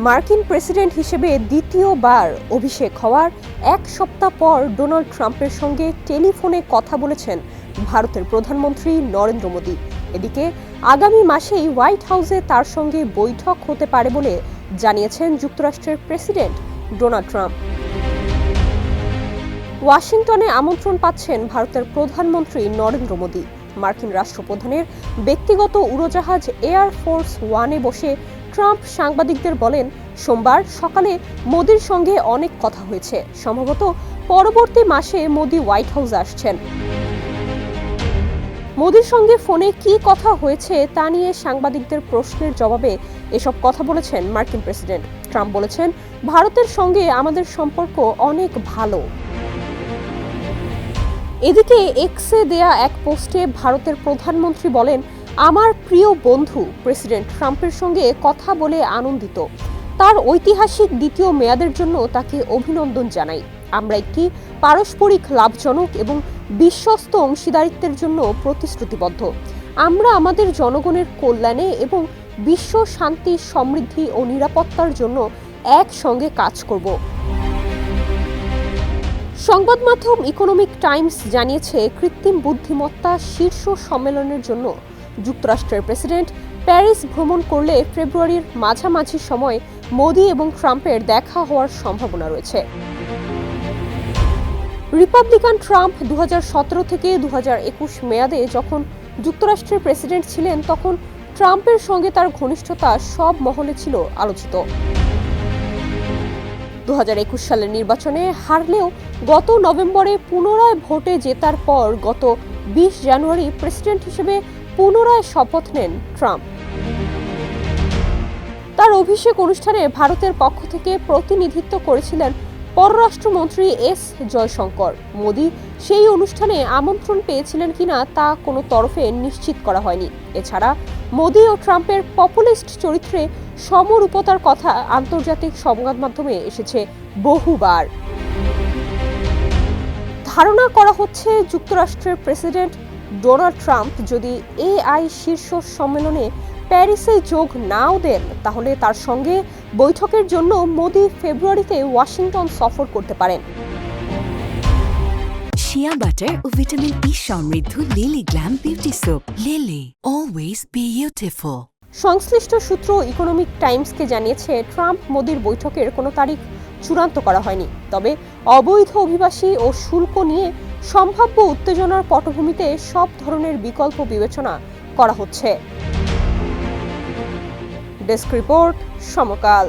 মার্কিন প্রেসিডেন্ট হিসেবে দ্বিতীয়বার অভিষেক হওয়ার এক সপ্তাহ পর ডোনাল্ড ট্রাম্পের সঙ্গে টেলিফোনে কথা বলেছেন ভারতের প্রধানমন্ত্রী নরেন্দ্র মোদি। এদিকে আগামী মাসেই হোয়াইট হাউসে তার সঙ্গে বৈঠক হতে পারে বলে জানিয়েছেন যুক্তরাষ্ট্রের প্রেসিডেন্ট ডোনাল্ড ট্রাম্প। ওয়াশিংটনে আমন্ত্রণ পাচ্ছেন ভারতের প্রধানমন্ত্রী নরেন্দ্র মোদি। মার্কিন রাষ্ট্রপ্রধানের ব্যক্তিগত উড়োজাহাজ এয়ার ফোর্স ওয়ানে বসে ট্রাম্প সাংবাদিকদের বলেন, সোমবার সকালে মোদির সঙ্গে অনেক কথা হয়েছে, সম্ভবত পরবর্তী মাসে মোদি হোয়াইট হাউসে আসছেন। মোদির সঙ্গে ফোনে কি কথা হয়েছে তা নিয়ে সাংবাদিকদের প্রশ্নের জবাবে এসব কথা বলেছেন মার্কিন প্রেসিডেন্ট। ট্রাম্প বলেছেন, ভারতের সঙ্গে আমাদের সম্পর্ক অনেক ভালো। এদিকে এক্সে দেয়া এক পোস্টে ভারতের প্রধানমন্ত্রী বলেন, আমার প্রিয় বন্ধু প্রেসিডেন্ট ট্রাম্পের সঙ্গে কথা বলে আনন্দিত। তার ঐতিহাসিক দ্বিতীয় মেয়াদের জন্য তাকে অভিনন্দন জানাই। আমরা একটি পারস্পরিক লাভজনক এবং বিশ্বস্ত অংশীদারিত্বের জন্য প্রতিশ্রুতিবদ্ধ। আমরা আমাদের জনগণের কল্যাণে এবং বিশ্ব শান্তি, সমৃদ্ধি ও নিরাপত্তার জন্য একসঙ্গে কাজ করব। সংবাদ মাধ্যম ইকোনমিক টাইমস জানিয়েছে, কৃত্রিম বুদ্ধিমত্তা শীর্ষ সম্মেলনের জন্য যুক্তরাষ্ট্রের প্রেসিডেন্ট প্যারিস ভ্রমণ করলে ফেব্রুয়ারির মাঝামাঝি সময় মোদি এবং ট্রাম্পের দেখা হওয়ার সম্ভাবনা রয়েছে। রিপাবলিকান ট্রাম্প 2017 থেকে 2021 মেয়াদে যখন যুক্তরাষ্ট্রের প্রেসিডেন্ট ছিলেন, তখন ট্রাম্পের সঙ্গে তার ঘনিষ্ঠতা সব মহলে ছিল আলোচিত। 2021 সালের নির্বাচনে হারলেও গত নভেম্বরে পুনরায় ভোটে জেতার পর গত 20 জানুয়ারি প্রেসিডেন্ট হিসেবে পুনরায় শপথ নেন ট্রাম্প। তার অভিষেক অনুষ্ঠানে ভারতের পক্ষ থেকে প্রতিনিধিত্ব করেছিলেন পররাষ্ট্রমন্ত্রী এস জয়শঙ্কর। মোদি সেই অনুষ্ঠানে আমন্ত্রণ পেয়েছিলেন কিনা তা কোনো তরফে নিশ্চিত করা হয়নি। এছাড়া মোদি ও ট্রাম্পের পপুলিস্ট চরিত্রে সমরূপতার কথা আন্তর্জাতিক সংবাদ মাধ্যমে এসেছে বহুবার। ধারণা করা হচ্ছে, যুক্তরাষ্ট্রের প্রেসিডেন্ট ডোনাল্ড ট্রাম্প যদি এআই শীর্ষ সম্মেলনে প্যারিসে যোগ নাও দেন, তাহলে তার সঙ্গে বৈঠকের জন্য মোদি ফেব্রুয়ারিতে ওয়াশিংটন সফর করতে পারেন। শিয়া বাটার ও ভিটামিন ই সমৃদ্ধ lily glam beauty soap. Lily, always beautiful. সংশ্লিষ্ট সূত্র ইকোনমিক টাইমসকে জানিয়েছে, ট্রাম্প মোদির বৈঠকের কোনো তারিখ চূড়ান্ত করা হয়নি। তবে অবৈধ অভিবাসী ও শুল্ক নিয়ে সম্ভাব্য উত্তেজনার পটভূমিতে সব ধরনের বিকল্প বিবেচনা করা হচ্ছে। ডেস্ক রিপোর্ট, সমকাল।